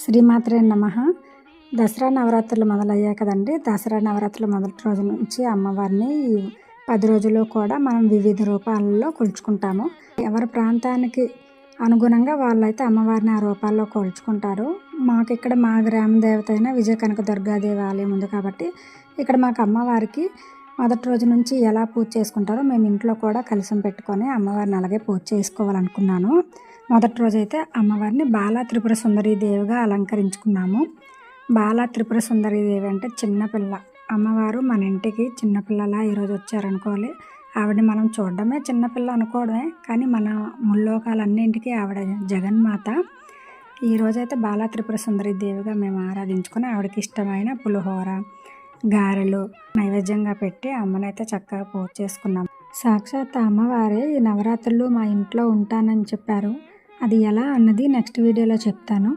శ్రీమాత్రే నమః. దసరా నవరాత్రులు మొదలయ్యాయి కదండి. దసరా నవరాత్రుల మొదటి రోజు నుంచి అమ్మవారిని 10 రోజులు కూడా మనం వివిధ రూపాలలో కొలుచుకుంటాము. ఎవరి ప్రాంతానికి అనుగుణంగా వాళ్ళైతే అమ్మవారిని ఆ రూపాల్లో కొలుచుకుంటారు. మాకు ఇక్కడ మా గ్రామ దేవత అయిన విజయ కనక దుర్గాదేవి ఆలయం ఉంది కాబట్టి ఇక్కడ మాకు అమ్మవారికి మొదటి రోజు నుంచి ఎలా పూజ చేసుకుంటారో మేము ఇంట్లో కూడా కలశం పెట్టుకొని అమ్మవారిని అలాగే పూజ చేసుకోవాలనుకున్నాను. మొదటి రోజు అయితే అమ్మవారిని బాలా త్రిపుర సుందరీ దేవిగా అలంకరించుకున్నాము. బాలా త్రిపుర సుందరీ దేవి అంటే చిన్నపిల్ల. అమ్మవారు మన ఇంటికి చిన్నపిల్లలా ఈరోజు వచ్చారనుకోవాలి. ఆవిడని మనం చూడడమే చిన్నపిల్ల అనుకోవడమే, కానీ మన ముల్లోకాలన్నింటికి ఆవిడ జగన్మాత. ఈరోజైతే బాలా త్రిపుర సుందరీ దేవిగా మేము ఆరాధించుకొని ఆవిడకి ఇష్టమైన పులిహోర, గారెలు నైవేద్యంగా పెట్టి అమ్మనైతే చక్కగా పూజ చేసుకున్నాం. సాక్షాత్ అమ్మవారే ఈ నవరాత్రులు మా ఇంట్లో ఉంటానని చెప్పారు. అది ఎలా అన్నది నెక్స్ట్ వీడియోలో చెప్తాను.